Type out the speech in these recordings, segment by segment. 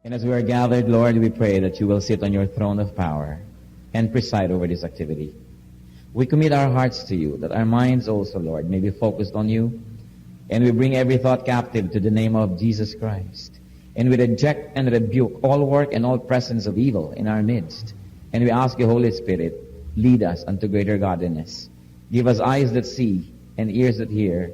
And as we are gathered, Lord, we pray that you will sit on your throne of power and preside over this activity. We commit our hearts to you, that our minds also, Lord, may be focused on you. And we bring every thought captive to the name of Jesus Christ. And we reject and rebuke all work and all presence of evil in our midst. And we ask you, Holy Spirit, lead us unto greater godliness. Give us eyes that see and ears that hear.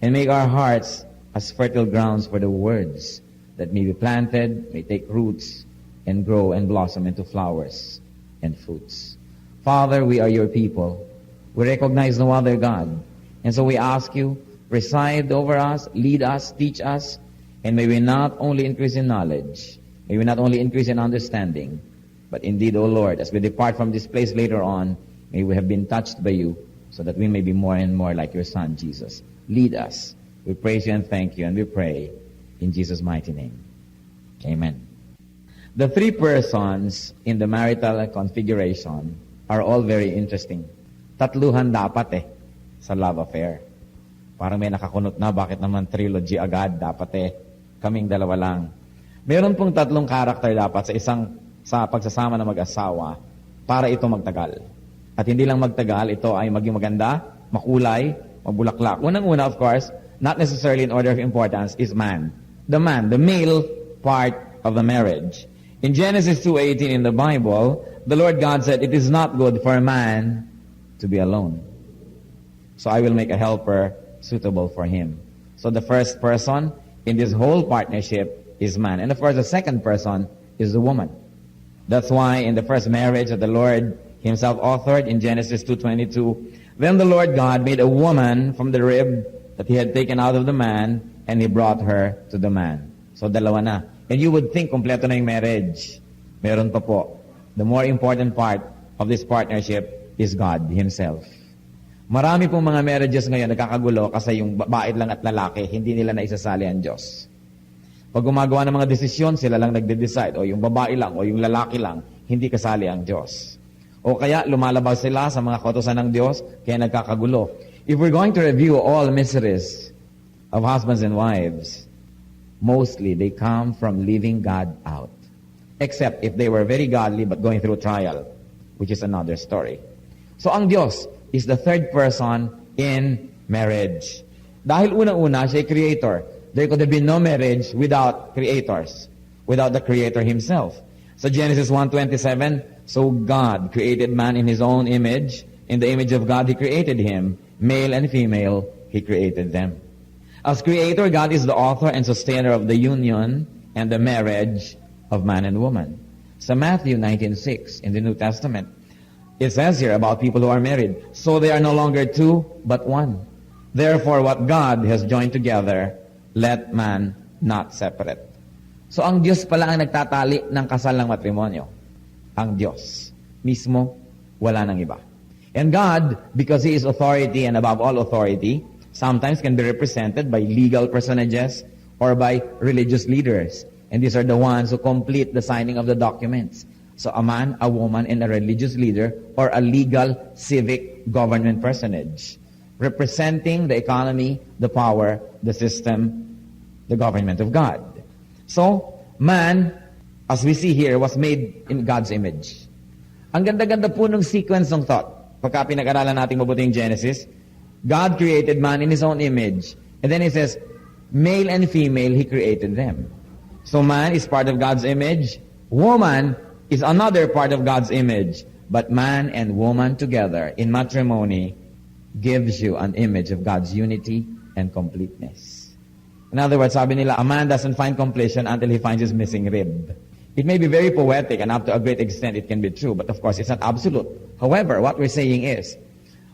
And make our hearts as fertile grounds for the words that may be planted, may take roots, and grow and blossom into flowers and fruits. Father, we are your people. We recognize no other God. And so we ask you, preside over us, lead us, teach us, and may we not only increase in knowledge, may we not only increase in understanding, but indeed, O Lord, as we depart from this place later on, may we have been touched by you, so that we may be more and more like your Son, Jesus. Lead us. We praise you and thank you, and we pray in Jesus' mighty name. Amen. The three persons in the marital configuration are all very interesting. Tatluhan dapat sa love affair. Parang may nakakunot na, bakit naman trilogy agad? Dapat kaming dalawa lang. Meron pong tatlong karakter dapat sa pagsasama ng mag-asawa para ito magtagal. At hindi lang magtagal, ito ay maging maganda, makulay, mabulaklak. Unang-una, of course, not necessarily in order of importance, is man. The man, the male part of the marriage. In Genesis 2:18 in the Bible, the Lord God said, "It is not good for a man to be alone. So I will make a helper suitable for him." So the first person in this whole partnership is man. And of course, the second person is the woman. That's why in the first marriage that the Lord himself authored in Genesis 2:22, then the Lord God made a woman from the rib that he had taken out of the man, and he brought her to the man. So dalawa na. And you would think kompleto na yung marriage. Meron pa po. The more important part of this partnership is God himself. Marami pong mga marriages ngayon nagkakagulo kasi yung babae lang at lalaki, hindi nila naisasali ang Diyos. Pag gumagawa ng mga desisyon, sila lang nagde-decide. O yung babae lang, o yung lalaki lang, hindi kasali ang Diyos. O kaya lumalabas sila sa mga kautusan ng Diyos, kaya nagkakagulo. If we're going to review all miseries of husbands and wives, mostly they come from leaving God out. Except if they were very godly but going through trial, which is another story. So ang Diyos is the third person in marriage. Dahil unang-una, siya ay creator. There could have been no marriage without creators, without the Creator himself. So Genesis 1:27, so God created man in his own image. In the image of God, he created him. Male and female, he created them. As creator, God is the author and sustainer of the union and the marriage of man and woman. So Matthew 19:6 in the New Testament, it says here about people who are married, so they are no longer two, but one. Therefore, what God has joined together, let man not separate. So ang Diyos pala ang nagtatali ng kasal ng matrimonyo. Ang Diyos mismo, wala nang iba. And God, because He is authority and above all authority, sometimes can be represented by legal personages or by religious leaders. And these are the ones who complete the signing of the documents. So a man, a woman, and a religious leader or a legal civic government personage representing the economy, the power, the system, the government of God. So, man, as we see here, was made in God's image. Ang ganda-ganda po ng sequence ng thought. Pagka pinag-aralan natin mabuti yung Genesis, God created man in His own image. And then He says, male and female, He created them. So man is part of God's image. Woman is another part of God's image. But man and woman together in matrimony gives you an image of God's unity and completeness. In other words, sabi nila, a man doesn't find completion until he finds his missing rib. It may be very poetic, and up to a great extent it can be true, but of course it's not absolute. However, what we're saying is,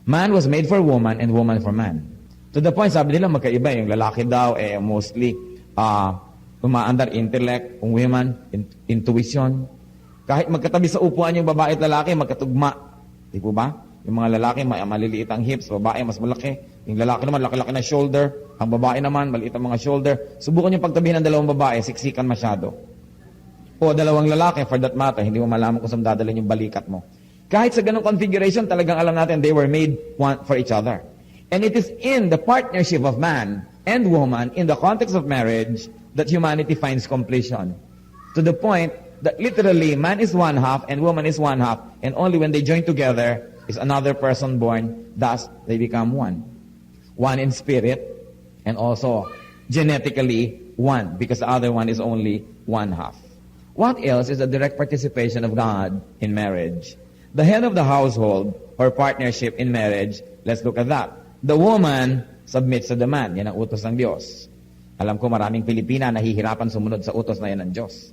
man was made for woman and woman for man. To the point, sabi nila, magkaiba. Yung lalaki daw, mostly, umaandar intellect, yung women, intuition. Kahit magkatabi sa upuan yung babae at lalaki, magkatugma. Di po ba? Yung mga lalaki, maliliit ang hips, babae mas malaki. Yung lalaki naman, laki-laki na shoulder. Ang babae naman, maliit ang mga shoulder. Subukan yung pagtabihin ng dalawang babae, siksikan masyado. O dalawang lalaki, for that matter, hindi mo malaman kung saan dadalhin yung balikat mo. Kahit sa ganong configuration, talagang alam natin, they were made one for each other. And it is in the partnership of man and woman, in the context of marriage, that humanity finds completion. To the point that literally man is one half and woman is one half, and only when they join together is another person born, thus they become one. One in spirit and also genetically one, because the other one is only one half. What else is the direct participation of God in marriage? The head of the household or partnership in marriage, let's look at that. The woman submits to the man. Yan ang utos ng Diyos. Alam ko maraming Pilipina nahihirapan sumunod sa utos na yan ng Diyos.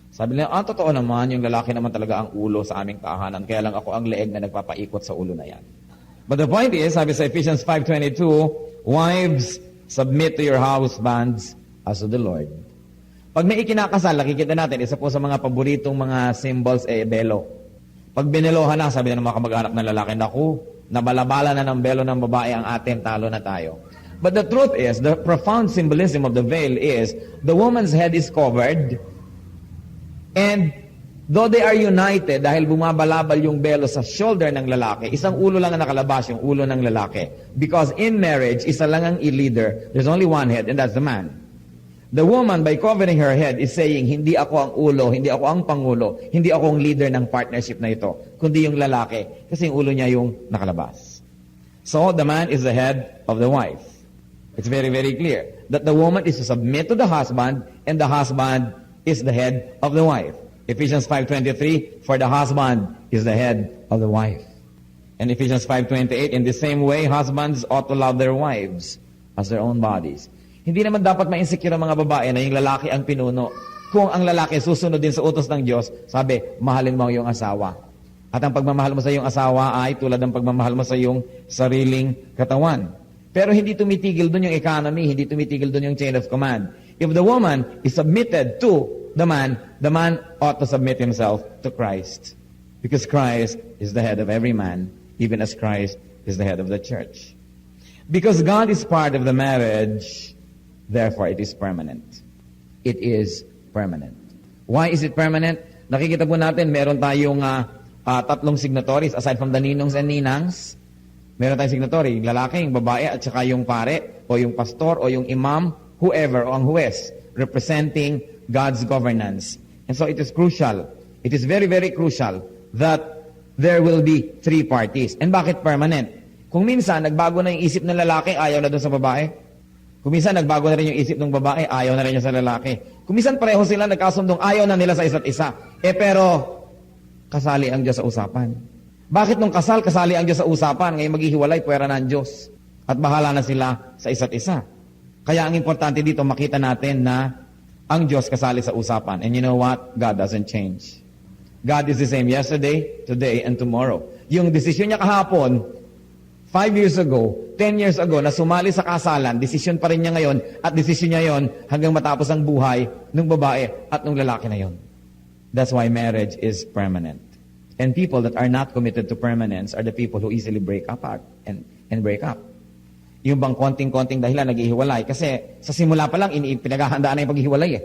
Sabi nila, totoo naman, yung lalaki naman talaga ang ulo sa aming tahanan, kaya lang ako ang leeg na nagpapaikot sa ulo na yan. But the point is, sabi sa Ephesians 5:22, wives, submit to your husbands as to the Lord. Pag may ikinakasal, nakikita natin, isa po sa mga paboritong mga symbols, belo. Pag binelohan na, sabi na ng mga kamag-anak ng lalaki, naku, nabalabala na ng belo ng babae ang atin, talo na tayo. But the truth is, the profound symbolism of the veil is, the woman's head is covered, and though they are united, dahil bumabalabal yung belo sa shoulder ng lalaki, isang ulo lang ang nakalabas, yung ulo ng lalaki. Because in marriage, isa lang ang leader, there's only one head, and that's the man. The woman, by covering her head, is saying, hindi ako ang ulo, hindi ako ang pangulo, hindi ako ang leader ng partnership na ito, kundi yung lalaki, kasi yung ulo niya yung nakalabas. So, the man is the head of the wife. It's very, very clear that the woman is to submit to the husband, and the husband is the head of the wife. Ephesians 5:23, for the husband is the head of the wife. And Ephesians 5:28, in the same way, husbands ought to love their wives as their own bodies. Hindi naman dapat ma-insecure ang mga babae na yung lalaki ang pinuno. Kung ang lalaki susunod din sa utos ng Diyos, sabi, mahalin mo ang iyong asawa. At ang pagmamahal mo sa iyong asawa ay tulad ng pagmamahal mo sa iyong sariling katawan. Pero hindi tumitigil doon yung economy, hindi tumitigil doon yung chain of command. If the woman is submitted to the man ought to submit himself to Christ. Because Christ is the head of every man, even as Christ is the head of the church. Because God is part of the marriage, therefore it is permanent. It is permanent. Why is it permanent? Nakikita po natin, meron tayong tatlong signatories aside from the ninongs and ninangs. Meron tayong signatory, yung lalaki, yung babae, at saka yung pare, o yung pastor, o yung imam, whoever, o ang huwes, representing God's governance. And so it is crucial, it is very, very crucial that there will be three parties. And bakit permanent? Kung minsan, nagbago na yung isip ng lalaki, ayaw na doon sa babae. Kung minsan, nagbago na rin yung isip ng babae, ayaw na rin niya sa lalaki. Kung minsan, pareho sila nagkasundong, ayaw na nila sa isa't isa. Pero, kasali ang Diyos sa usapan. Bakit nung kasali ang Diyos sa usapan, ngayon maghihiwalay, puwera na ang Diyos. At bahala na sila sa isa't isa. Kaya ang importante dito, makita natin na ang Diyos kasali sa usapan. And you know what? God doesn't change. God is the same yesterday, today, and tomorrow. Yung desisyon niya kahapon, 5 years ago, 10 years ago, na sumali sa kasalan, desisyon pa rin niya ngayon, at desisyon niya yon hanggang matapos ang buhay ng babae at ng lalaki na yon. That's why marriage is permanent. And people that are not committed to permanence are the people who easily break apart and break up. Yung bang konting-konting dahilan naghihiwalay. Kasi sa simula pa lang, pinaghahandaan na yung paghihiwalay eh.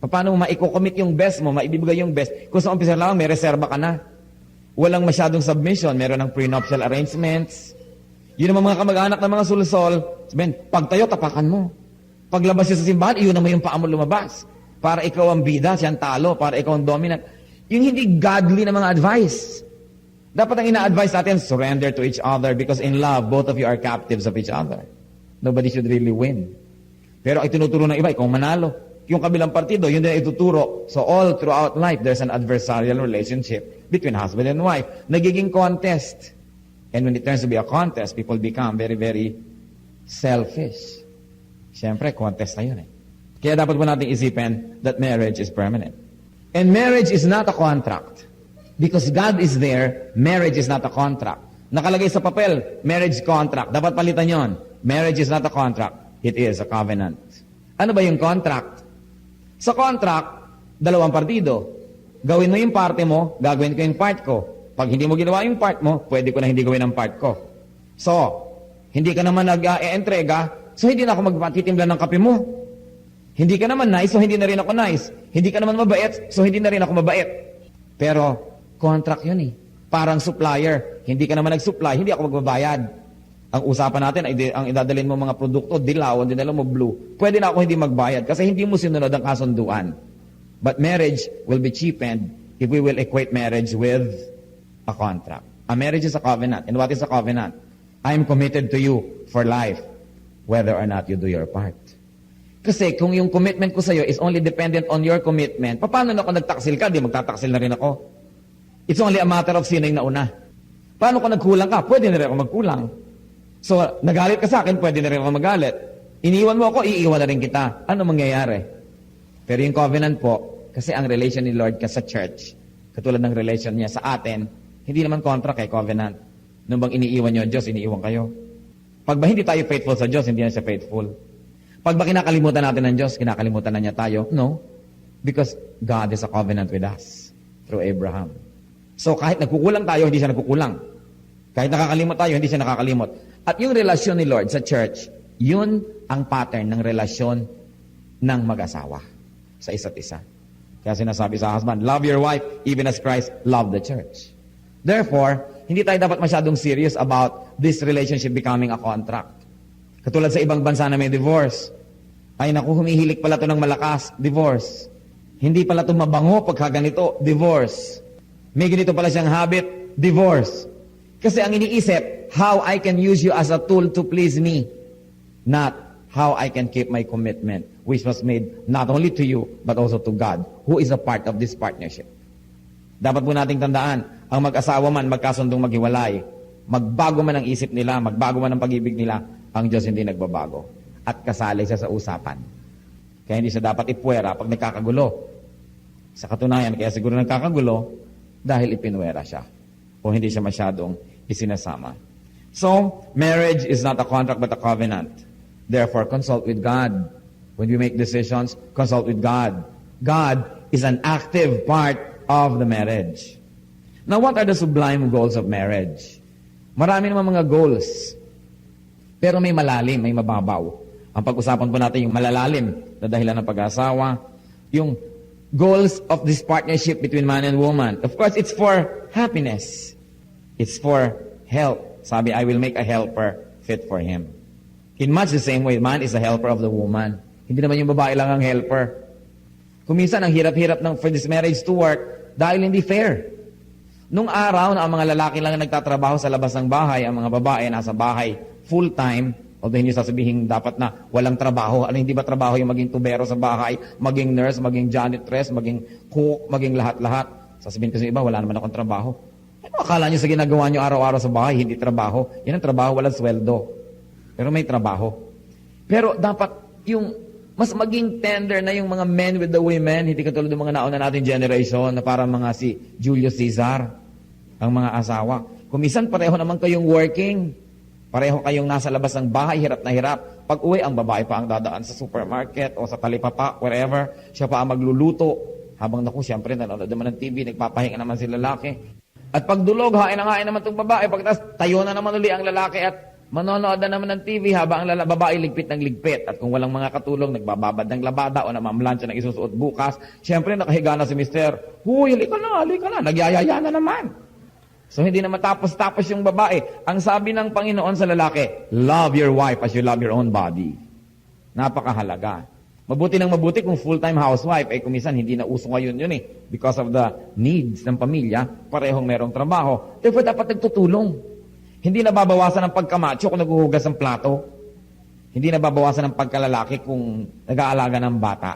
Paano mo maiko-commit yung best mo, maibibigay yung best? Kung sa umpisa lang, may reserba ka na. Walang masyadong submission, meron ng prenuptial arrangements. Yun ang mga kamag-anak ng mga sulusol. Sabihin, pagtayo, tapakan mo. Paglabas siya sa simbahan, iyon naman yung paa mo lumabas. Para ikaw ang bida, siyang talo, para ikaw ang dominant. Yung hindi godly na mga advice. Dapat ang ina-advise natin, surrender to each other because in love, both of you are captives of each other. Nobody should really win. Pero ay tinuturo ng iba, ikaw manalo. Yung kabilang partido, yun din ay ituturo. So all throughout life, there's an adversarial relationship between husband and wife. Nagiging contest. And when it turns to be a contest, people become very, very selfish. Siyempre, contest na yun eh. Kaya dapat po natin isipin that marriage is permanent. And marriage is not a contract. Because God is there, marriage is not a contract. Nakalagay sa papel, marriage contract. Dapat palitan yon. Marriage is not a contract. It is a covenant. Ano ba yung contract? Sa contract, dalawang partido. Gawin mo yung parte mo, gagawin ko yung part ko. Pag hindi mo ginawa yung part mo, pwede ko na hindi gawin ang part ko. So, hindi ka naman nag-entrega, so hindi na ako magpatitimpla ng kape mo. Hindi ka naman nice, so hindi na rin ako nice. Hindi ka naman mabait, so hindi na rin ako mabait. Pero, contract yun eh. Parang supplier. Hindi ka naman nag-supply, hindi ako magbabayad. Ang usapan natin, ang idadalhin mo mga produkto, dilaw, ang dinala mo blue. Pwede na ako hindi magbayad kasi hindi mo sinunod ang kasunduan. But marriage will be cheapened if we will equate marriage with a contract. A marriage is a covenant. And what is a covenant? I am committed to you for life, whether or not you do your part. Kasi kung yung commitment ko sa'yo is only dependent on your commitment, paano na kung nagtaksil ka, di magtataksil na rin ako? It's only a matter of sino yung nauna. Paano kung nagkulang ka? Pwede na rin ako magkulang. So, nagalit ka sa akin, pwede na rin ako magalit. Iniwan mo ako, iiwan na rin kita. Ano mangyayari? Pero yung covenant po, kasi ang relation ni Lord ka sa church, katulad ng relation niya sa atin, hindi naman contract kay covenant. Nung bang iniiwan niyo ang Diyos, iniiwan kayo. Pag ba hindi tayo faithful sa Diyos, hindi na siya faithful. Pag ba kinakalimutan natin ng Diyos, kinakalimutan na niya tayo? No. Because God is a covenant with us through Abraham. So kahit nagkukulang tayo, hindi siya nagkukulang. Kahit nakakalimot tayo, hindi siya nakakalimot. At yung relasyon ni Lord sa church, yun ang pattern ng relasyon ng mag-asawa sa isa't isa. Kaya sinasabi sa husband, love your wife even as Christ loved the church. Therefore, hindi tayo dapat masyadong serious about this relationship becoming a contract. Katulad sa ibang bansa na may divorce. Ay naku, humihilik pala to ng malakas, divorce. Hindi pala to mabango pagka ganito, divorce. May ganito pala siyang habit, divorce. Kasi ang iniisip, how I can use you as a tool to please me, not how I can keep my commitment, which was made not only to you, but also to God, who is a part of this partnership. Dapat po nating tandaan, ang mag-asawa man, magkasundong maghiwalay, magbago man ang isip nila, magbago man ang pag-ibig nila, ang Diyos hindi nagbabago. At kasali siya sa usapan. Kaya hindi siya dapat ipuwera pag nagkakagulo. Sa katunayan, kaya siguro nagkakagulo, dahil ipinwera siya. O hindi siya masyadong isinasama. So, marriage is not a contract but a covenant. Therefore, consult with God. When we make decisions, consult with God. God is an active part of the marriage. Now, what are the sublime goals of marriage? Marami naman mga goals. Pero may malalim, may mababaw. Ang pag-usapan po natin yung malalalim na dahilan ng pag-asawa, yung goals of this partnership between man and woman. Of course, it's for happiness. It's for help. Sabi, I will make a helper fit for him. In much the same way, man is a helper of the woman. Hindi naman yung babae lang ang helper. Kung minsan, ang hirap-hirap for this marriage to work dahil hindi fair. Nung araw na ang mga lalaki lang nagtatrabaho sa labas ng bahay, ang mga babae nasa bahay full-time, although hindi sasabihin dapat na walang trabaho. Ano, hindi ba trabaho yung maging tubero sa bahay, maging nurse, maging janitress, maging cook, maging lahat-lahat? Sasabihin kasi iba, wala naman akong trabaho. Ano akala nyo sa ginagawa nyo araw-araw sa bahay, hindi trabaho? Yan ang trabaho, walang sweldo. Pero may trabaho. Pero dapat yung mas maging tender na yung mga men with the women, hindi katulad ng mga nauna natin generation na parang mga si Julius Caesar, ang mga asawa. Kumisan pareho naman kayong working, pareho kayong nasa labas ng bahay, hirap na hirap. Pag uwi, ang babae pa ang dadaan sa supermarket o sa talipapa, wherever, siya pa ang magluluto. Habang naku, siyempre, nanonood naman ng TV, nagpapahinga naman si lalaki. At pag dulog, hain na naman itong babae. Pagkatapos, tayo na naman uli ang lalaki at manonood na naman ng TV habang ang babae ligpit ng ligpit. At kung walang mga katulong, nagbababad ng labada o namamlansya ng isusuot bukas, siyempre nakahiga na si mister, huy, halika na, nagyayaya na naman. So hindi na matapos-tapos yung babae. Ang sabi ng Panginoon sa lalaki, love your wife as you love your own body. Napakahalaga. Mabuti ng mabuti kung full-time housewife, eh kumisan hindi na uso ngayon yun eh. Because of the needs ng pamilya, parehong merong trabaho. Therefore, dapat nagtutulong. Hindi nababawasan ng pagkamacho kung naghuhugas ng plato. Hindi nababawasan ng pagkalalaki kung nag-aalaga ng bata.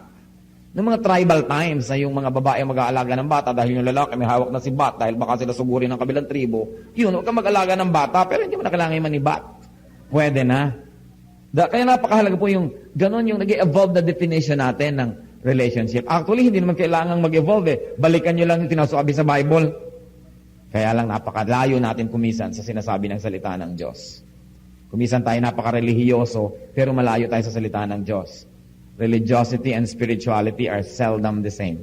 Noong mga tribal times na yung mga babae mag-aalaga ng bata dahil yung lalaki may hawak na si bat dahil baka sila sugurin ng kabilang tribo, yun, huwag kang mag-alaga ng bata pero hindi mo na kailangan manibat. Pwede na. Kaya napakahalaga po yung ganon yung nag-evolve na definition natin ng relationship. Actually, hindi naman kailangan mag-evolve eh. Balikan nyo lang yung tinasabi sa Bible. Kaya lang napakalayo natin kumisan sa sinasabi ng salita ng Diyos. Kumisan tayo napaka-relihiyoso pero malayo tayo sa salita ng Diyos. Religiosity and spirituality are seldom the same.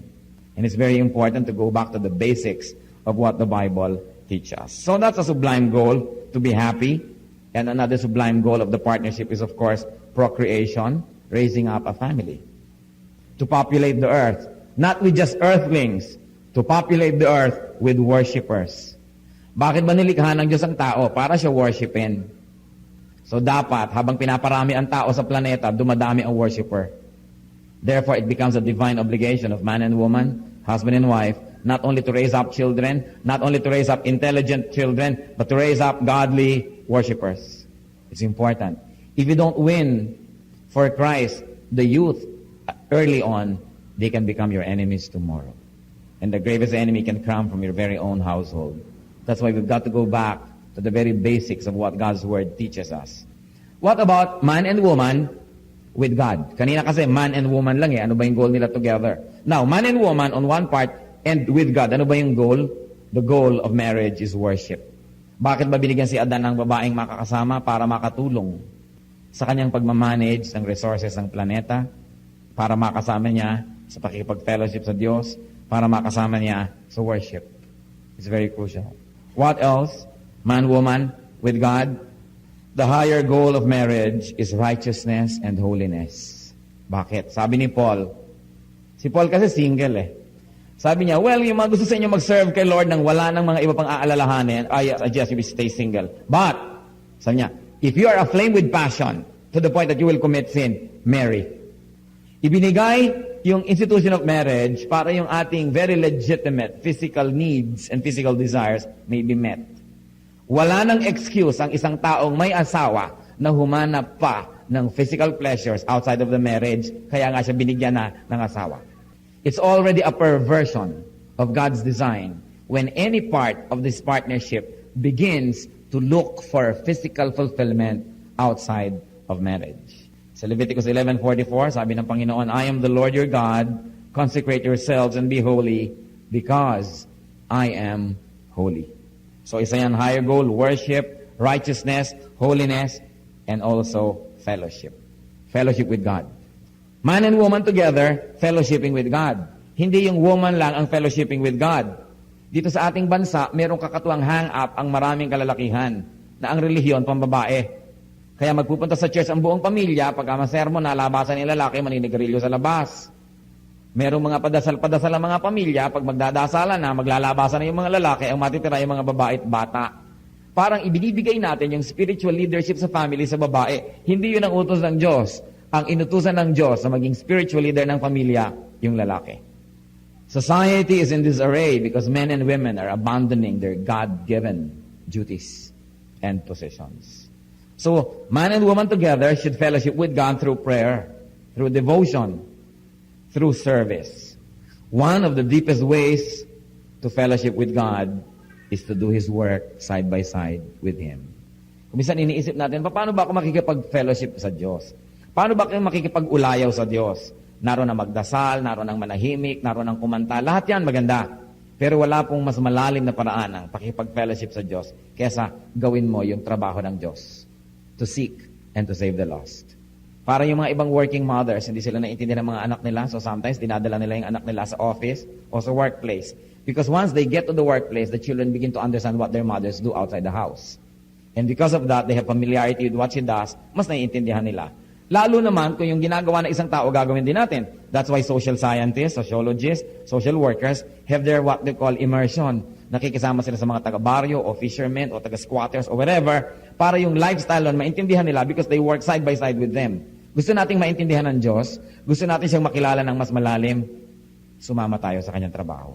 And it's very important to go back to the basics of what the Bible teaches us. So that's a sublime goal, to be happy. And another sublime goal of the partnership is, of course, procreation, raising up a family. To populate the earth, not with just earthlings, to populate the earth with worshipers. Bakit ba nilikha ng Diyos ang tao? Para siya worshipin. So dapat, habang pinaparami ang tao sa planeta, dumadami ang worshiper. Therefore, it becomes a divine obligation of man and woman, husband and wife, not only to raise up children, not only to raise up intelligent children, but to raise up godly worshipers. It's important. If you don't win for Christ, the youth, early on, they can become your enemies tomorrow. And the gravest enemy can come from your very own household. That's why we've got to go back to the very basics of what God's Word teaches us. What about man and woman with God? Kanina kasi man and woman lang eh. Ano ba yung goal nila together? Now, man and woman on one part and with God. Ano ba yung goal? The goal of marriage is worship. Bakit ba binigyan si Adan ng babaeng makakasama? Para makatulong sa kanyang pagmamanage ng resources ng planeta, para makasama niya sa pakikipag-fellowship sa Diyos, para makasama niya sa worship. It's very crucial. What else? Man, woman, with God. The higher goal of marriage is righteousness and holiness. Bakit? Sabi ni Paul. Si Paul kasi single eh. Sabi niya, well, yung mga gusto sa inyo mag-serve kay Lord nang wala ng mga iba pang aalalahanin, I suggest you stay single. But, sabi niya, if you are aflame with passion to the point that you will commit sin, marry. Ibinigay yung institution of marriage para yung ating very legitimate physical needs and physical desires may be met. Wala nang excuse ang isang taong may asawa na humanap pa ng physical pleasures outside of the marriage, kaya nga siya binigyan na ng asawa. It's already a perversion of God's design when any part of this partnership begins to look for physical fulfillment outside of marriage. Sa Leviticus 11:44, sabi ng Panginoon, I am the Lord your God, consecrate yourselves and be holy, because I am holy. So isa yan, higher goal, worship, righteousness, holiness, and also fellowship. Fellowship with God. Man and woman together, fellowshipping with God. Hindi yung woman lang ang fellowshipping with God. Dito sa ating bansa, merong kakatuwang hang-up ang maraming kalalakihan na ang relihiyon pambabae. Kaya magpupunta sa church ang buong pamilya, pagka masermon, nalabasan ng lalaki, maninigarilyo sa labas. Merong mga padasal-padasal ang mga pamilya, pag magdadasalan na, maglalabasan na yung mga lalaki, ang matitira yung mga babae at bata. Parang ibinibigay natin yung spiritual leadership sa family sa babae. Hindi yun ang utos ng Diyos. Ang inutusan ng Diyos na maging spiritual leader ng pamilya, yung lalaki. Society is in disarray because men and women are abandoning their God-given duties and positions. So, man and woman together should fellowship with God through prayer, through devotion, through service. One of the deepest ways to fellowship with God is to do His work side by side with Him. Kung minsan iniisip natin, paano ba ako makikipag-fellowship sa Diyos? Paano ba kayo makikipag-ulayaw sa Diyos? Naroon ang magdasal, naroon ang manahimik, naroon ang kumanta. Lahat yan maganda. Pero wala pong mas malalim na paraan ang pakikipag-fellowship sa Diyos kesa gawin mo yung trabaho ng Diyos. To seek and to save the lost. Para yung mga ibang working mothers, hindi sila naiintindihan ng mga anak nila, so sometimes dinadala nila yung anak nila sa office o sa workplace. Because once they get to the workplace, the children begin to understand what their mothers do outside the house. And because of that, they have familiarity with what she does, mas naiintindihan nila. Lalo naman kung yung ginagawa ng isang tao, gagawin din natin. That's why social scientists, sociologists, social workers have their what they call immersion. Nakikisama sila sa mga taga-baryo o fishermen o taga-squatters o whatever para yung lifestyle nun maintindihan nila because they work side by side with them. Gusto nating maintindihan ng Diyos, gusto natin siyang makilala ng mas malalim, sumama tayo sa kanyang trabaho.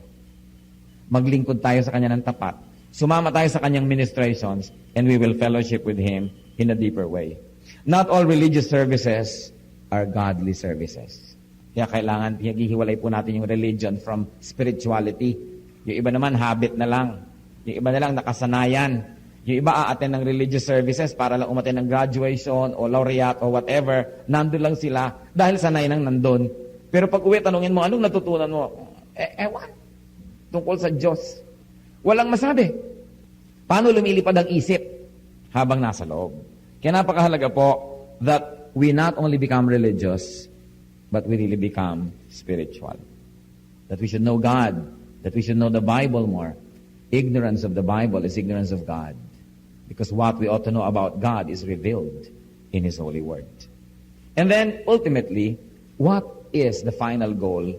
Maglingkod tayo sa kanya ng tapat. Sumama tayo sa kanyang ministrations and we will fellowship with Him in a deeper way. Not all religious services are godly services. Kaya kailangan, hihiwalay po natin yung religion from spirituality. Yung iba naman, habit na lang. Yung iba na lang, nakasanayan. Yung iba, a-attend ng religious services para lang umattend ng graduation o laureate o whatever. Nandun lang sila dahil sanay nang nandun. Pero pag uwi, tanungin mo, anong natutunan mo? Ewan. Tungkol sa Diyos. Walang masabi. Paano lumilipad ang isip habang nasa loob? Kaya napakahalaga po that we not only become religious, but we really become spiritual. That we should know God, that we should know the Bible more. Ignorance of the Bible is ignorance of God. Because what we ought to know about God is revealed in His holy word. And then, ultimately, what is the final goal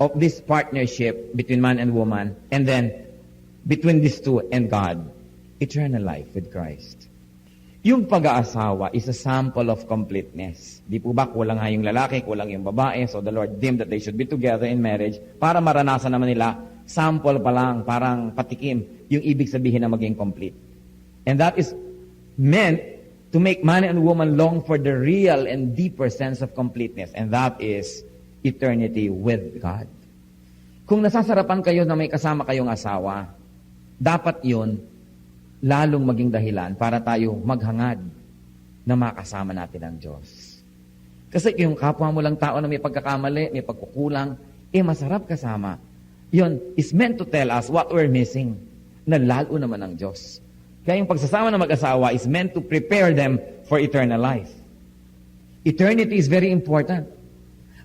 of this partnership between man and woman, and then between these two and God? Eternal life with Christ. Yung pag-aasawa is a sample of completeness. Di po ba kulang nga yung lalaki, kulang yung babae, so the Lord deemed that they should be together in marriage para maranasan naman nila, sample pa lang, parang patikim, yung ibig sabihin na maging complete. And that is meant to make man and woman long for the real and deeper sense of completeness, and that is eternity with God. Kung nasasarapan kayo na may kasama kayong asawa, dapat yun lalong maging dahilan para tayo maghangad na makasama natin ang Diyos. Kasi yung kapwa mo lang tao na may pagkakamali, may pagkukulang, masarap kasama. Yun is meant to tell us what we're missing, na lalo naman ang Diyos. Kaya yung pagsasama ng mag-asawa is meant to prepare them for eternal life. Eternity is very important.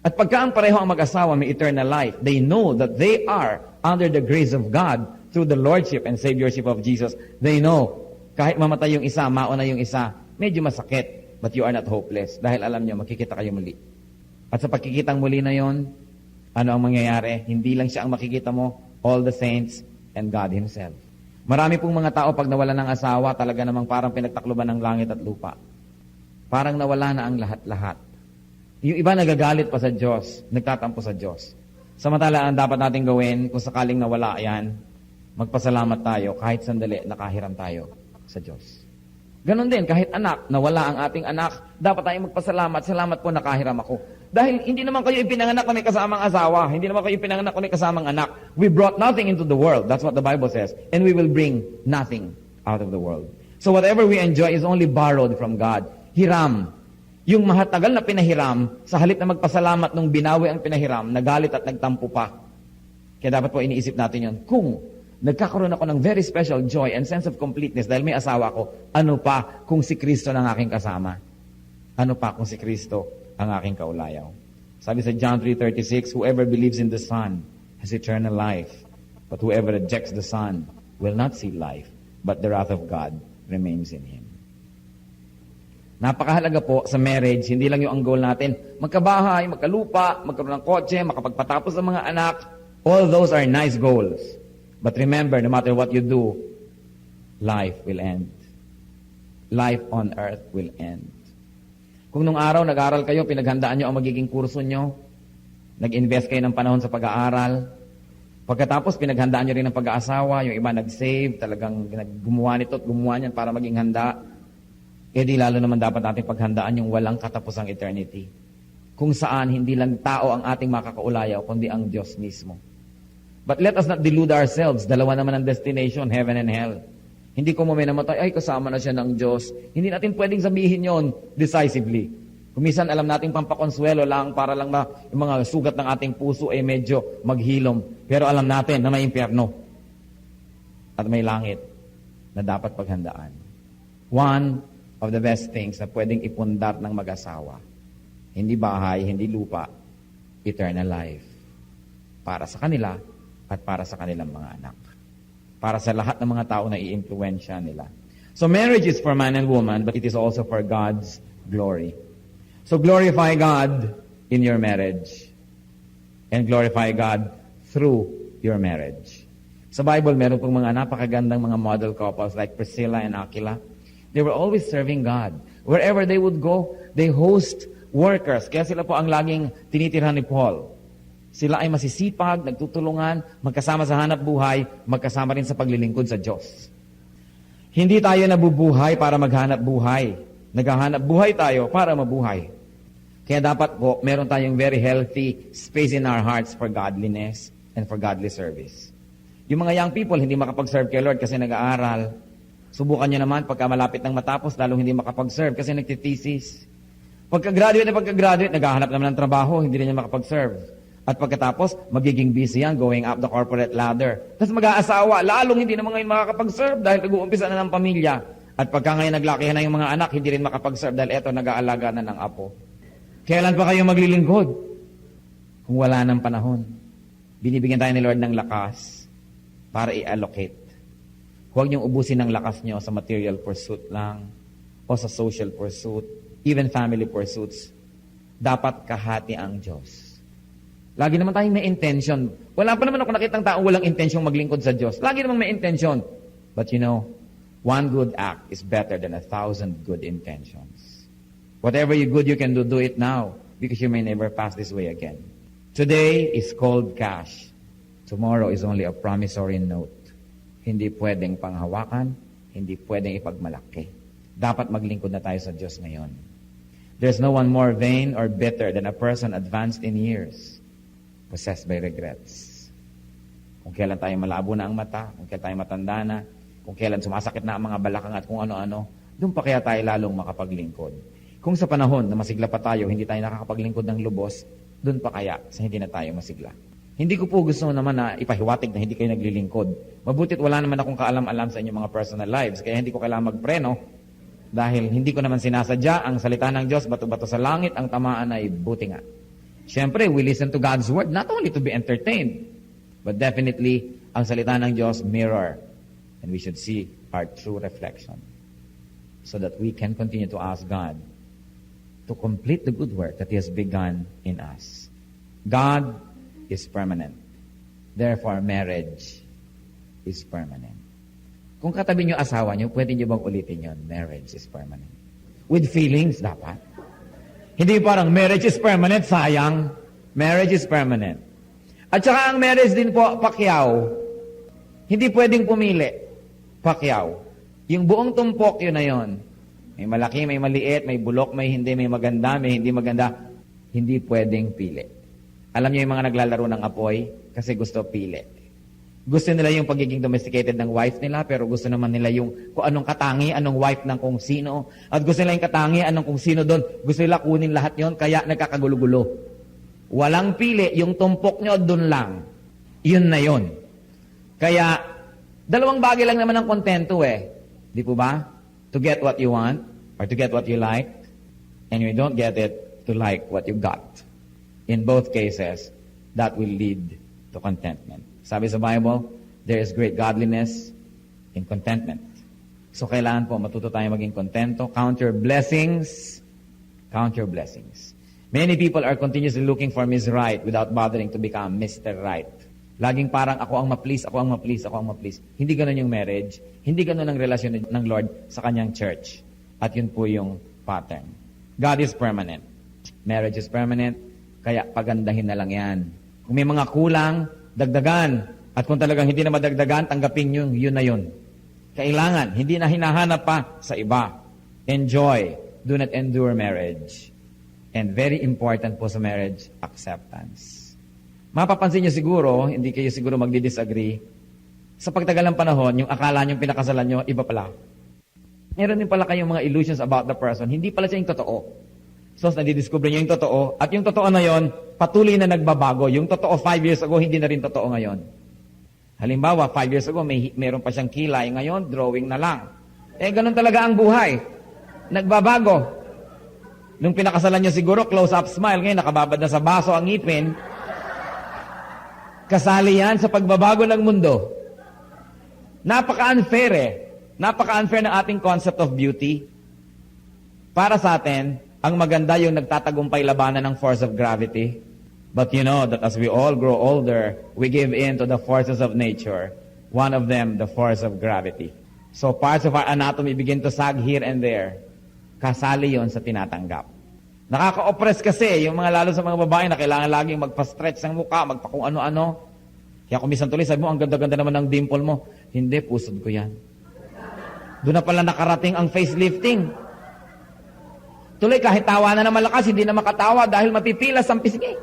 At pagka ang pareho ang mag-asawa may eternal life, they know that they are under the grace of God through the Lordship and Saviorship of Jesus. They know, kahit mamatay yung isa, mauna yung isa, medyo masakit, but you are not hopeless. Dahil alam nyo, makikita kayo muli. At sa pagkikitang muli na yon, ano ang mangyayari? Hindi lang siya ang makikita mo, all the saints and God Himself. Marami pong mga tao pag nawala ng asawa, talaga namang parang pinagtakloban ng langit at lupa. Parang nawala na ang lahat-lahat. Yung iba nagagalit pa sa Diyos, nagtatampo sa Diyos. Samantala, ang dapat natin gawin, kung sakaling nawala yan, magpasalamat tayo, kahit sandali, nakahiram tayo sa Diyos. Ganon din, kahit anak, nawala ang ating anak, dapat tayong magpasalamat, salamat po nakahiram ako. Dahil hindi naman kayo ipinanganak na may kasamang asawa, hindi naman kayo ipinanganak na may kasamang anak. We brought nothing into the world, that's what the Bible says, and we will bring nothing out of the world. So whatever we enjoy is only borrowed from God. Hiram. Yung mahatagal na pinahiram, sa halip na magpasalamat nung binawi ang pinahiram, nagalit at nagtampo pa. Kaya dapat po iniisip natin yun. Kung nagkakaroon ako ng very special joy and sense of completeness dahil may asawa ko, ano pa kung si Kristo ang aking kasama? Ano pa kung si Kristo ang aking kaulayaw? Sabi sa John 3:36, whoever believes in the Son has eternal life, but whoever rejects the Son will not see life, but the wrath of God remains in him. Napakahalaga po sa marriage, hindi lang yung ang goal natin, magkabahay, magkalupa, magkaroon ng kotse, makapagpatapos ng mga anak. All those are nice goals. But remember, no matter what you do, life will end. Life on earth will end. Kung nung araw nag-aral kayo, pinaghandaan nyo ang magiging kurso nyo, nag-invest kayo ng panahon sa pag-aaral, pagkatapos pinaghandaan nyo rin ang pag-aasawa, yung iba nag-save, talagang gumawa nito at gumawa niyan para maging handa, di lalo naman dapat natin paghandaan yung walang katapusang eternity. Kung saan hindi lang tao ang ating makakaulayaw, kundi ang Diyos mismo. But let us not delude ourselves. Dalawa naman ang destination, heaven and hell. Hindi ko mo may namatay, ay kasama na siya ng Diyos. Hindi natin pwedeng sabihin yon decisively. Kumisan alam natin pampakonsuelo lang para lang yung mga sugat ng ating puso ay medyo maghilom. Pero alam natin na may impyerno at may langit na dapat paghandaan. One of the best things na pwedeng ipundar ng mag-asawa, hindi bahay, hindi lupa, eternal life. Para sa kanila at para sa kanilang mga anak. Para sa lahat ng mga tao na i-influensya nila. So marriage is for man and woman, but it is also for God's glory. So glorify God in your marriage. And glorify God through your marriage. Sa Bible, meron pong mga napakagandang mga model couples like Priscilla and Aquila. They were always serving God. Wherever they would go, they host workers. Kaya sila po ang laging tinitirhan ni Paul. Sila ay masisipag, nagtutulungan, magkasama sa hanap buhay, magkasama rin sa paglilingkod sa Diyos. Hindi tayo nabubuhay para maghanap buhay. Naghahanap buhay tayo para mabuhay. Kaya dapat po, meron tayong very healthy space in our hearts for godliness and for godly service. Yung mga young people, hindi makapag-serve kay Lord kasi nag-aaral. Subukan nyo naman, pagka malapit ng matapos, lalong hindi makapag-serve kasi nagtitesis. Pagka-graduate, naghahanap naman ng trabaho, hindi rin niya makapag-serve. At pagkatapos, magiging busy yan, going up the corporate ladder. Tapos mag-aasawa, lalong hindi naman ngayon makakapag-serve dahil nag-uumpisa na ng pamilya. At pagka ngayon naglakihan na yung mga anak, hindi rin makapag-serve dahil eto, nag-aalaga na ng apo. Kailan pa kayo maglilingkod? Kung wala ng panahon. Binibigyan tayo ni Lord ng lakas para i-allocate. Huwag niyong ubusin ang lakas niyo sa material pursuit lang o sa social pursuit, even family pursuits. Dapat kahati ang Diyos. Lagi naman tayong may intention. Wala pa naman ako nakitang taong walang intensyong maglingkod sa Diyos. Lagi namang may intention. But you know, One good act is better than 1,000 good intentions. Whatever good you can do, do it now, because you may never pass this way again. Today is cold cash. Tomorrow is only a promissory note. Hindi pwedeng panghawakan, hindi pwedeng ipagmalaki. Dapat maglingkod na tayo sa Diyos ngayon. There's no one more vain or bitter than a person advanced in years, possessed by regrets. Kung kailan tayo malabo na ang mata, kung kailan tayo matanda na, kung kailan sumasakit na ang mga balakang at kung ano-ano, doon pa kaya tayo lalong makapaglingkod. Kung sa panahon na masigla pa tayo, hindi tayo nakakapaglingkod ng lubos, doon pa kaya sa hindi na tayo masigla. Hindi ko po gusto naman na ipahiwatig na hindi kayo naglilingkod. Mabutit wala naman akong kaalam-alam sa inyong mga personal lives, kaya hindi ko kailangan magpreno dahil hindi ko naman sinasadya ang salita ng Diyos, bato-bato sa langit, ang tamaan ay buti nga. Siyempre, we listen to God's word not only to be entertained, but definitely, ang salita ng Diyos mirror, and we should see our true reflection so that we can continue to ask God to complete the good work that He has begun in us. God is permanent. Therefore, marriage is permanent. Kung katabi nyo asawa nyo, pwede nyo bang ulitin yun? Marriage is permanent. With feelings, dapat. Hindi parang marriage is permanent, sayang. Marriage is permanent. At saka ang marriage din po, pakyaw. Hindi pwedeng pumili. Pakyaw. Yung buong tumpok, yun na yun. May malaki, may maliit, may bulok, may hindi, may maganda, may hindi maganda. Hindi pwedeng pili. Alam niyo yung mga naglalaro ng apoy? Kasi gusto pili. Gusto nila yung pagiging domesticated ng wife nila, pero gusto naman nila yung kung anong katangi, anong wife ng kung sino. At gusto nila yung katangi, anong kung sino doon. Gusto nila kunin lahat yon, kaya nagkakagulo-gulo. Walang pili, yung tumpok nyo doon lang. Yun na yun. Kaya, dalawang bagay lang naman ang kontento eh. Di po ba? To get what you want, or to get what you like, and you don't get it, to like what you got. In both cases, that will lead to contentment. Sabi sa Bible, there is great godliness in contentment. So kailangan po matuto tayo maging kontento. Count your blessings. Count your blessings. Many people are continuously looking for Miss Right without bothering to become Mr. Right. Laging parang ako ang ma-please, ako ang ma-please, ako ang ma-please. Hindi ganun yung marriage. Hindi ganun ang relasyon ng Lord sa kanyang church. At yun po yung pattern. God is permanent. Marriage is permanent. Kaya pagandahin na lang yan. Kung may mga kulang, dagdagan. At kung talagang hindi na madagdagan, tanggapin nyo, yun na yun. Kailangan, hindi na hinahanap pa sa iba. Enjoy. Do not endure marriage. And very important po sa marriage, acceptance. Mapapansin nyo siguro, hindi kayo siguro magdi-disagree, sa pagtagal ng panahon, yung akala nyo pinakasalan nyo, iba pala. Meron din pala kayong mga illusions about the person. Hindi pala siya yung totoo. So, nadidiscover nyo yung totoo. At yung totoo na yon, patuloy na nagbabago. Yung totoo 5 years ago, hindi na rin totoo ngayon. Halimbawa, 5 years ago, meron pa siyang kilay. Ngayon, drawing na lang. Ganun talaga ang buhay. Nagbabago. Nung pinakasalan nyo siguro, close-up smile. Ngayon, nakababad na sa baso ang ngipin. Kasali yan sa pagbabago ng mundo. Napaka-unfair eh. Napaka-unfair ng ating concept of beauty. Para sa atin, ang maganda yung nagtatagumpay labanan ng force of gravity. But you know that as we all grow older, we give in to the forces of nature. One of them, the force of gravity. So parts of our anatomy begin to sag here and there. Kasali yon sa tinatanggap. Nakaka-oppress kasi, yung mga lalo sa mga babae na kailangan laging magpa-stretch ng mukha, magpa-kung ano-ano. Kaya kung minsan tuloy, sabi mo, ang ganda-ganda naman ng dimple mo. Hindi, pusod ko yan. Doon na pala nakarating ang facelifting. Tuloy, kahit tawa na malakas, hindi na makatawa dahil mapipilas ang pisngi.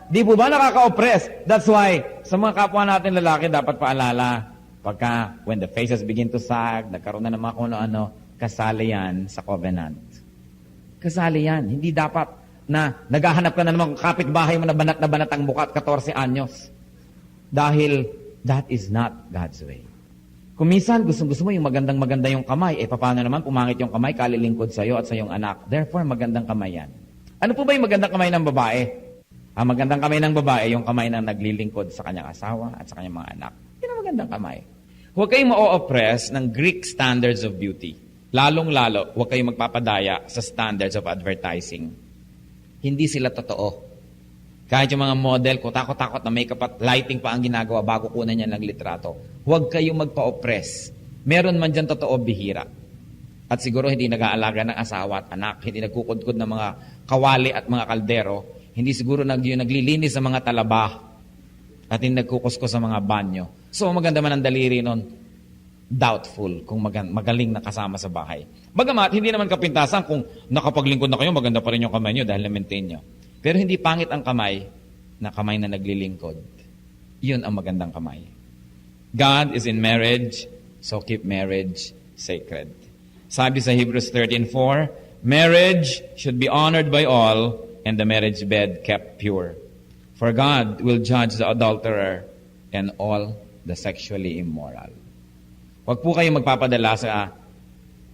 Di po ba nakaka-oppress? That's why, sa mga kapwa natin lalaki, dapat paalala. Pagka, when the faces begin to sag, nagkaroon na ng mga kung ano-ano, kasali yan sa covenant. Kasali yan. Hindi dapat na naghahanap ka na naman kapitbahay mo na banat ang mukha at 14 anyos. Dahil, that is not God's way. Kung minsan, gusto mo yung magandang-maganda yung kamay, paano naman pumangit yung kamay, kalilingkod sa'yo at sa iyong anak. Therefore, magandang kamay yan. Ano po ba yung magandang kamay ng babae? Ang magandang kamay ng babae, yung kamay na naglilingkod sa kanyang asawa at sa kanyang mga anak. Yan ang magandang kamay. Huwag kayong ma-oppress ng Greek standards of beauty. Lalong-lalo, huwag kayong magpapadaya sa standards of advertising. Hindi sila totoo. Kahit yung mga model, kutakot-takot na makeup at lighting pa ang ginagawa bago kunan niya ng litrato. Huwag kayong magpa-oppress Meron man dyan totoo, bihira. At siguro hindi nag-aalaga ng asawa at anak, hindi nagkukudkod ng mga kawali at mga kaldero, hindi siguro yung naglilinis sa mga talaba at hindi nagkukusko sa mga banyo. So maganda man ang daliri nun, doubtful kung magaling na kasama sa bahay. Bagamat, hindi naman kapintasan kung nakapaglingkod na kayo, maganda pa rin yung kamay nyo dahil na-maintain nyo. Pero hindi pangit ang kamay na naglilingkod. Yun ang magandang kamay. God is in marriage, so keep marriage sacred. Sabi sa Hebrews 13:4, marriage should be honored by all and the marriage bed kept pure. For God will judge the adulterer and all the sexually immoral. Huwag po kayong magpapadala sa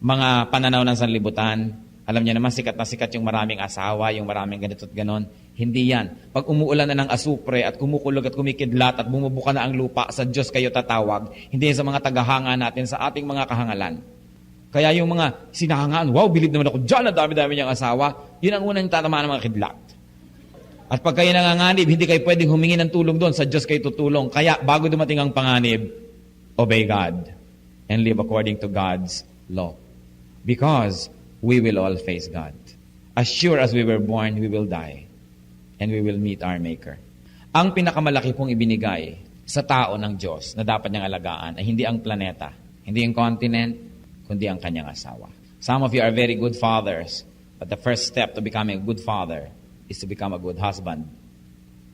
mga pananaw ng sanlibutan. Alam niyo naman, sikat na sikat yung maraming asawa, yung maraming ganito at ganon. Hindi yan. Pag umuulan na ng asupre at kumukulog at kumikidlat at bumubuka na ang lupa, sa Diyos kayo tatawag. Hindi sa mga tagahanga natin, sa ating mga kahangalan. Kaya yung mga sinahangaan, wow, bilib naman ako dyan, ang dami-dami niyang asawa, yun ang unang tatamaan ng mga kidlat. At pag kayo nanganganib, hindi kayo pwedeng humingi ng tulong doon, sa Diyos kayo tutulong. Kaya bago dumating ang panganib, obey God and live according to God's law. Because we will all face God. As sure as we were born, we will die. And we will meet our Maker. Ang pinakamalaki pong ibinigay sa tao ng Diyos na dapat niyang alagaan ay hindi ang planeta, hindi ang continent, kundi ang kanyang asawa. Some of you are very good fathers, but the first step to becoming a good father is to become a good husband.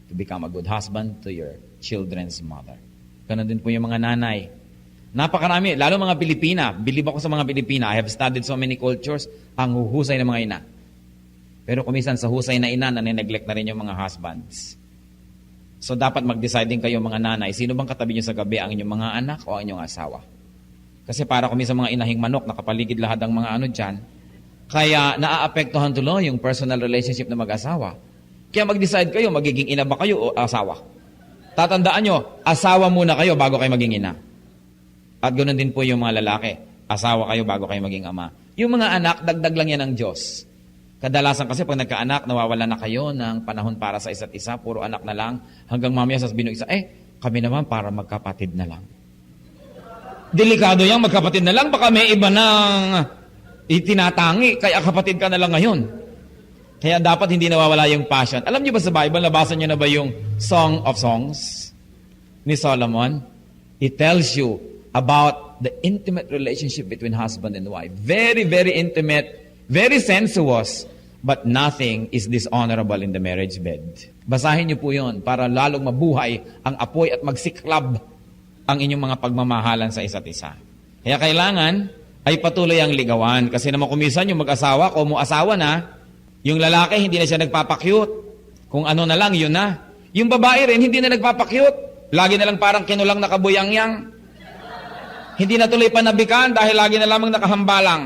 To become a good husband to your children's mother. Ganon din po yung mga nanay. Napakarami, lalo mga Pilipina. Bilib ako sa mga Pilipina. I have studied so many cultures. Ang huhusay ng mga ina. Pero kumisan sa husay na ina, nanineglect na rin yung mga husbands. So dapat mag-decide din kayo mga nanay, sino bang katabi nyo sa gabi, ang inyong mga anak o ang inyong asawa? Kasi para kumisan mga inahing manok, nakapaligid lahat ang mga ano dyan, kaya naaapektuhan tuloy yung personal relationship ng mag-asawa. Kaya mag-decide kayo, magiging ina ba kayo o asawa? Tatandaan nyo, asawa muna kayo bago kayo maging ina. At ganoon din po yung mga lalaki, asawa kayo bago kayo maging ama. Yung mga anak, dagdag lang yan ng Diyos. Kadalasan kasi pag nagkaanak, nawawala na kayo ng panahon para sa isa't isa, puro anak na lang, hanggang mamaya sasabihin ng isa, kami naman para magkapatid na lang. Delikado yan, magkapatid na lang, baka may iba nang itinatangi, kaya kapatid ka na lang ngayon. Kaya dapat hindi nawawala yung passion. Alam niyo ba sa Bible, nabasa niyo na ba yung Song of Songs ni Solomon? It tells you about the intimate relationship between husband and wife. Very, very intimate, very sensuous, but nothing is dishonorable in the marriage bed. Basahin niyo po yun para lalong mabuhay ang apoy at magsiklab ang inyong mga pagmamahalan sa isa't isa. Kaya kailangan ay patuloy ang ligawan. Kasi naman kumisan yung mag-asawa, kung mo asawa na, yung lalaki hindi na siya nagpapakyut. Kung ano na lang, yun na. Yung babae rin hindi na nagpapakyut. Lagi na lang parang kinulang nakabuyangyang. Hindi na tuloy panabikan dahil lagi na lamang nakahambalang.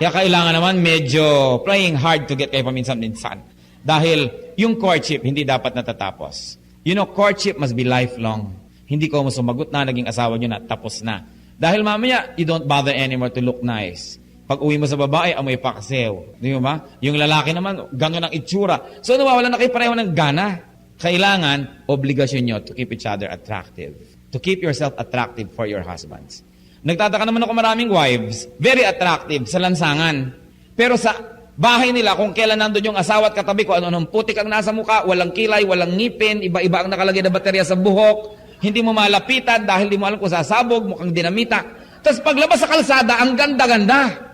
Kaya kailangan naman medyo playing hard to get kayo paminsan-minsan. Dahil yung courtship hindi dapat natatapos. You know, courtship must be lifelong. Hindi ko mo sumagot na, naging asawa nyo na, tapos na. Dahil mamaya, you don't bother anymore to look nice. Pag uwi mo sa babae, amoy paksew. Di ba? Yung lalaki naman, gano'n ang itsura. So nawawala na kayo pareho ng gana. Kailangan, obligasyon nyo to keep each other attractive. To keep yourself attractive for your husbands. Nagtataka naman ako maraming wives, very attractive sa lansangan. Pero sa bahay nila, kung kailan nandun yung asawa at katabi ko, ano-anong putik ang nasa mukha, walang kilay, walang ngipin, iba-iba ang nakalagay na baterya sa buhok, hindi mo malapitan dahil di mo alam kung sasabog, mukhang dinamita. Tapos paglabas sa kalsada, ang ganda-ganda.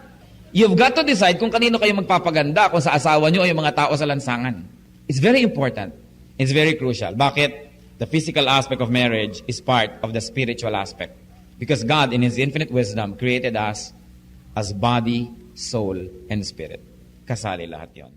You've got to decide kung kanino kayo magpapaganda, kung sa asawa nyo o yung mga tao sa lansangan. It's very important. It's very crucial. Bakit? The physical aspect of marriage is part of the spiritual aspect. Because God, in His infinite wisdom, created us as body, soul, and spirit. Kasali lahat yon.